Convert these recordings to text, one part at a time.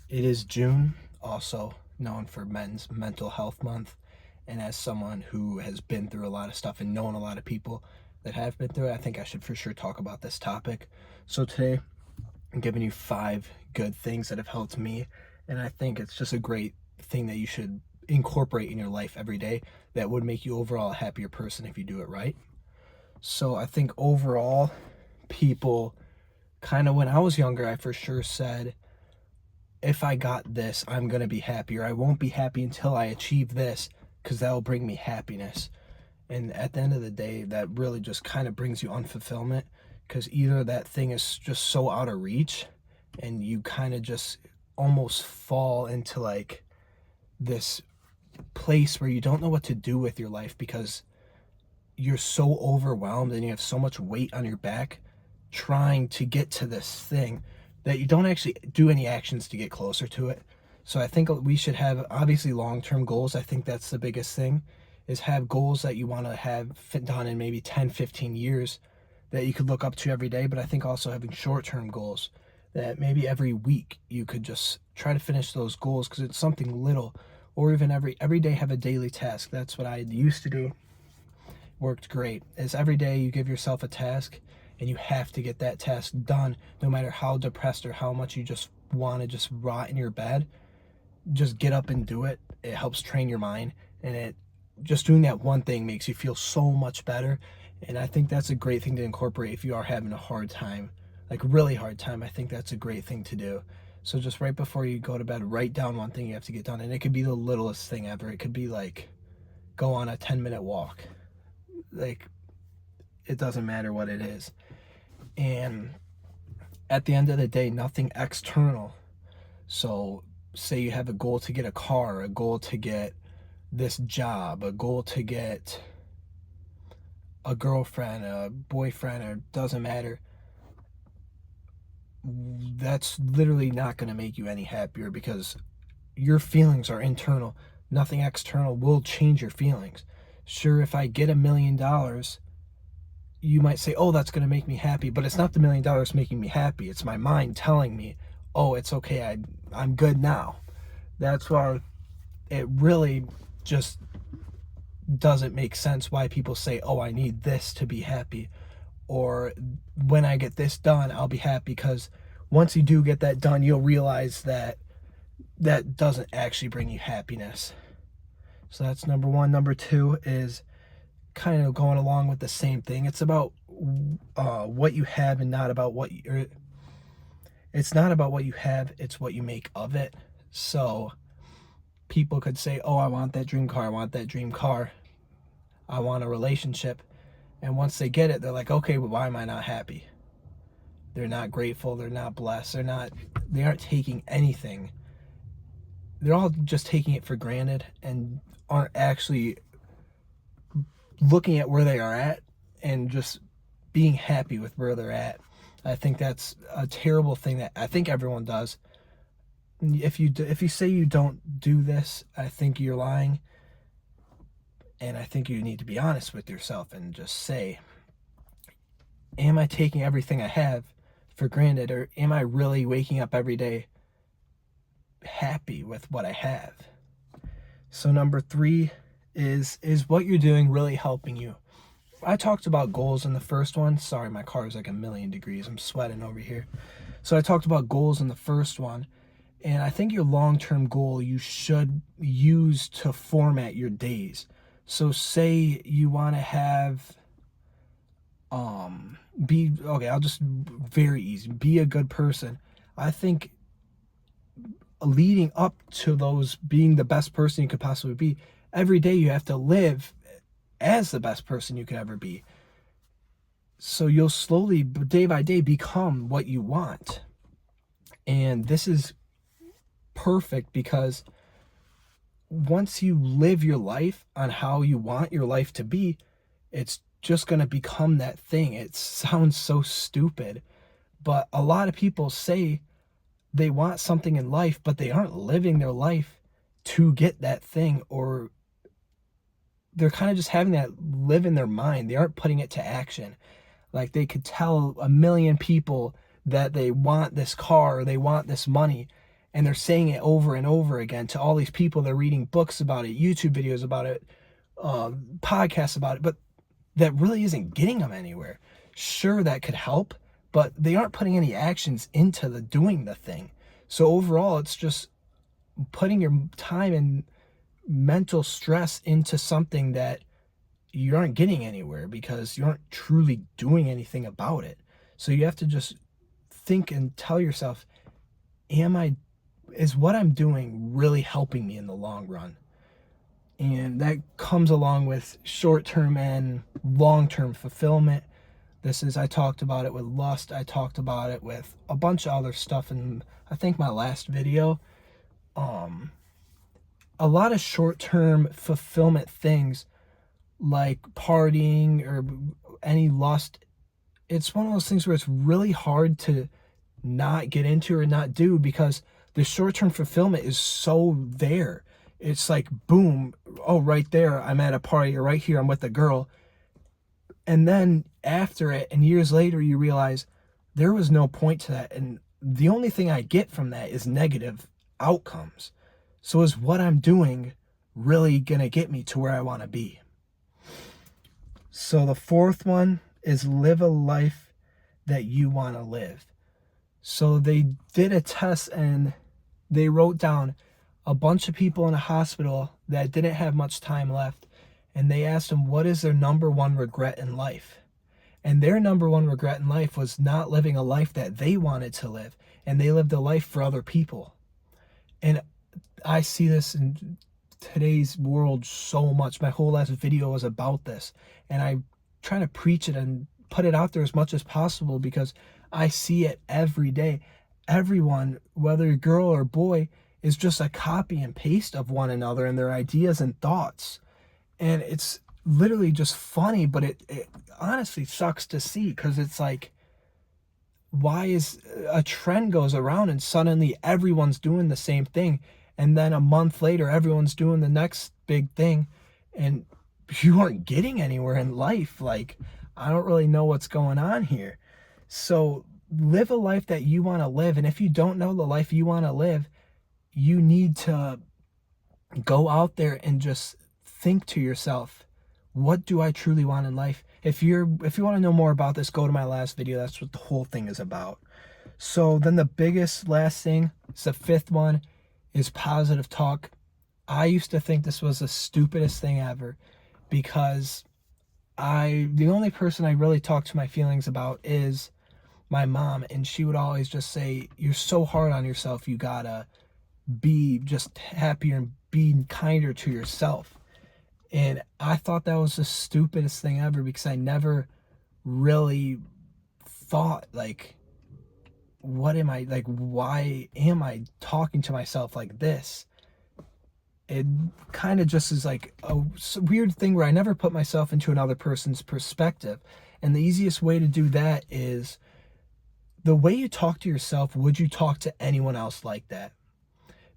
It is June, also known for Men's Mental Health Month. And as someone who has been through a lot of stuff and known a lot of people that have been through it, I think I should for sure talk about this topic. So today, I'm giving you 5 good things that have helped me. And I think it's just a great thing that you should incorporate in your life every day that would make you overall a happier person if you do it right. So I think overall, people kind of, when I was younger, I for sure said, if I got this, I'm going to be happier. I won't be happy until I achieve this because that will bring me happiness. And at the end of the day, that really just kind of brings you unfulfillment because either that thing is just so out of reach and you kind of just almost fall into like this place where you don't know what to do with your life because you're so overwhelmed and you have so much weight on your back trying to get to this thing that you don't actually do any actions to get closer to it. So I think we should have obviously long-term goals. I think that's the biggest thing, is have goals that you want to have fit done in maybe 10, 15 years that you could look up to every day. But I think also having short-term goals that maybe every week you could just try to finish those goals because it's something little, or even every day have a daily task. That's what I used to do. Worked great. Is every day you give yourself a task and you have to get that task done no matter how depressed or how much you just want to just rot in your bed. Just get up and do it. It helps train your mind, and it just doing that one thing makes you feel so much better. And I think that's a great thing to incorporate if you are having a hard time, like really hard time. I think that's a great thing to do. So just right before you go to bed, write down one thing you have to get done, and it could be the littlest thing ever. It could be like go on a 10-minute walk. Like, it doesn't matter what it is. And at the end of the day, nothing external. So say you have a goal to get a car, a goal to get this job, a goal to get a girlfriend, a boyfriend, or doesn't matter. That's literally not going to make you any happier because your feelings are internal. Nothing external will change your feelings. Sure, if I get $1 million, you might say, oh, that's going to make me happy, but it's not the $1 million making me happy. It's my mind telling me, oh, it's okay. I'm good now. That's why it really just doesn't make sense why people say, oh, I need this to be happy. Or when I get this done, I'll be happy, because once you do get that done, you'll realize that that doesn't actually bring you happiness. So that's number one. Number two is kind of going along with the same thing. It's about what you have and not about what you're. It's not about what you have, it's what you make of it. So people could say, oh, I want that dream car, I want that dream car, I want a relationship. And once they get it, they're like, okay, but why am I not happy? They're not grateful, they're not blessed, they aren't taking anything. They're all just taking it for granted and aren't actually looking at where they are at and just being happy with where they're at. I think that's a terrible thing that I think everyone does. If you say you don't do this, I think you're lying. And I think you need to be honest with yourself and just say, am I taking everything I have for granted, or am I really waking up every day happy with what I have? So number three is what you're doing really helping you? I talked about goals in the first one. Sorry, my car is like 1,000,000 degrees. I'm sweating over here. So I talked about goals in the first one. And I think your long-term goal you should use to format your days. So say you want to have, I'll just, very easy, be a good person. I think leading up to those being the best person you could possibly be, every day you have to live as the best person you could ever be. So you'll slowly, day by day, become what you want. And this is perfect because once you live your life on how you want your life to be, it's just going to become that thing. It sounds so stupid, but a lot of people say they want something in life, but they aren't living their life to get that thing, or they're kind of just having that live in their mind. They aren't putting it to action. Like, they could tell 1,000,000 people that they want this car or they want this money, and they're saying it over and over again to all these people. They're reading books about it, YouTube videos about it, podcasts about it, but that really isn't getting them anywhere. Sure, that could help, but they aren't putting any actions into the doing the thing. So overall, it's just putting your time and mental stress into something that you aren't getting anywhere because you aren't truly doing anything about it. So you have to just think and tell yourself, is what I'm doing really helping me in the long run? And that comes along with short-term and long-term fulfillment. I talked about it with lust. I talked about it with a bunch of other stuff in, I think, my last video. A lot of short-term fulfillment things like partying or any lust, it's one of those things where it's really hard to not get into or not do because the short-term fulfillment is so there. It's like, boom, oh, right there, I'm at a party, or right here, I'm with a girl. And then after it, and years later, you realize there was no point to that. And the only thing I get from that is negative outcomes. So is what I'm doing really going to get me to where I want to be? So the fourth one is live a life that you want to live. So they did a test and they wrote down a bunch of people in a hospital that didn't have much time left. And they asked them, what is their number one regret in life? And their number one regret in life was not living a life that they wanted to live. And they lived a life for other people. And I see this in today's world so much. My whole last video was about this. And I'm trying to preach it and put it out there as much as possible because I see it every day. Everyone, whether girl or boy, is just a copy and paste of one another and their ideas and thoughts. And it's literally just funny, but it honestly sucks to see because it's like, why is a trend goes around and suddenly everyone's doing the same thing, and then a month later everyone's doing the next big thing, and you aren't getting anywhere in life. Like, I don't really know what's going on here. So live a life that you want to live, and if you don't know the life you want to live, you need to go out there and just think to yourself, what do I truly want in life? If you want to know more about this, go to my last video. That's what the whole thing is about. So then the biggest last thing, it's the fifth one, is positive talk. I used to think this was the stupidest thing ever because the only person I really talk to my feelings about is my mom, and she would always just say, you're so hard on yourself, you gotta be just happier and be kinder to yourself. And I thought that was the stupidest thing ever because I never really thought, like, what am I, like, why am I talking to myself like this? It kind of just is like a weird thing where I never put myself into another person's perspective. And the easiest way to do that is the way you talk to yourself. Would you talk to anyone else like that?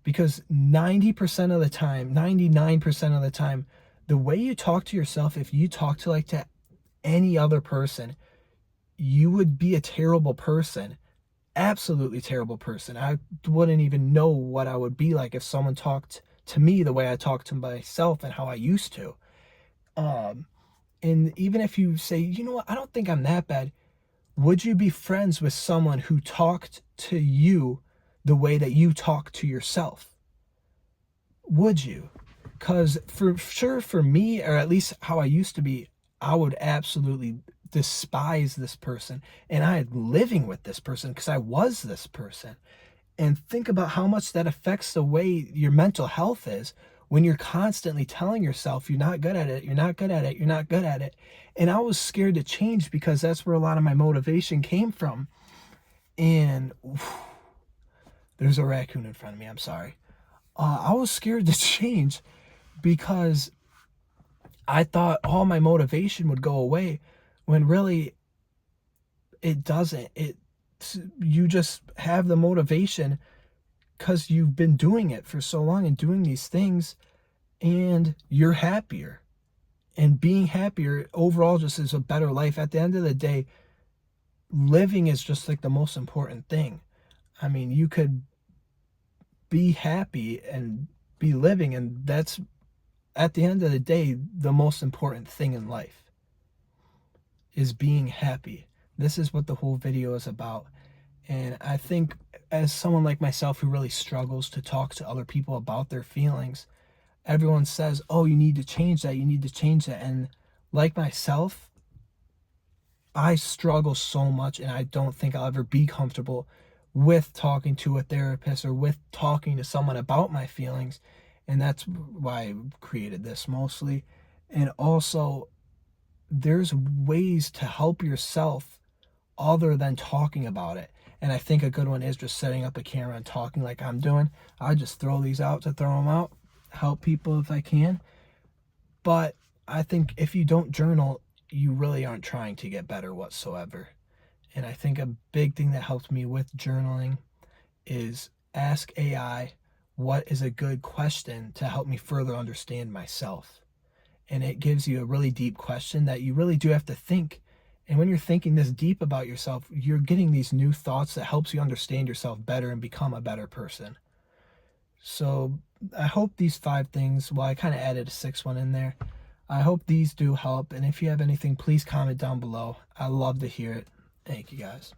Because 90% of the time, 99% of the time, the way you talk to yourself, if you talk to like to any other person, you would be a terrible person. Absolutely terrible person. I wouldn't even know what I would be like if someone talked to me the way I talk to myself and how I used to. And even if you say, you know what, I don't think I'm that bad, would you be friends with someone who talked to you the way that you talk to yourself? Would you? Because for sure, for me, or at least how I used to be, I would absolutely despise this person, and I am living with this person because I was this person. And think about how much that affects the way your mental health is when you're constantly telling yourself you're not good at it, you're not good at it, you're not good at it. And I was scared to change because that's where a lot of my motivation came from. And there's a raccoon in front of me, I'm sorry. I was scared to change because I thought all my motivation would go away when really it doesn't. You just have the motivation because you've been doing it for so long and doing these things, and you're happier. And being happier overall just is a better life. At the end of the day, living is just like the most important thing. I mean, you could be happy and be living. And that's, at the end of the day, the most important thing in life is being happy. This is what the whole video is about. And I think, as someone like myself who really struggles to talk to other people about their feelings, everyone says, oh, you need to change that, you need to change that. And like myself, I struggle so much, and I don't think I'll ever be comfortable with talking to a therapist or with talking to someone about my feelings. And that's why I created this mostly. And also, there's ways to help yourself other than talking about it. And I think a good one is just setting up a camera and talking like I'm doing. I just throw these out to throw them out, help people if I can. But I think if you don't journal, you really aren't trying to get better whatsoever. And I think a big thing that helped me with journaling is ask AI what is a good question to help me further understand myself. And it gives you a really deep question that you really do have to think. And when you're thinking this deep about yourself, you're getting these new thoughts that helps you understand yourself better and become a better person. So I hope these 5 things, well, I kind of added a 6th one in there. I hope these do help. And if you have anything, please comment down below. I love to hear it. Thank you, guys.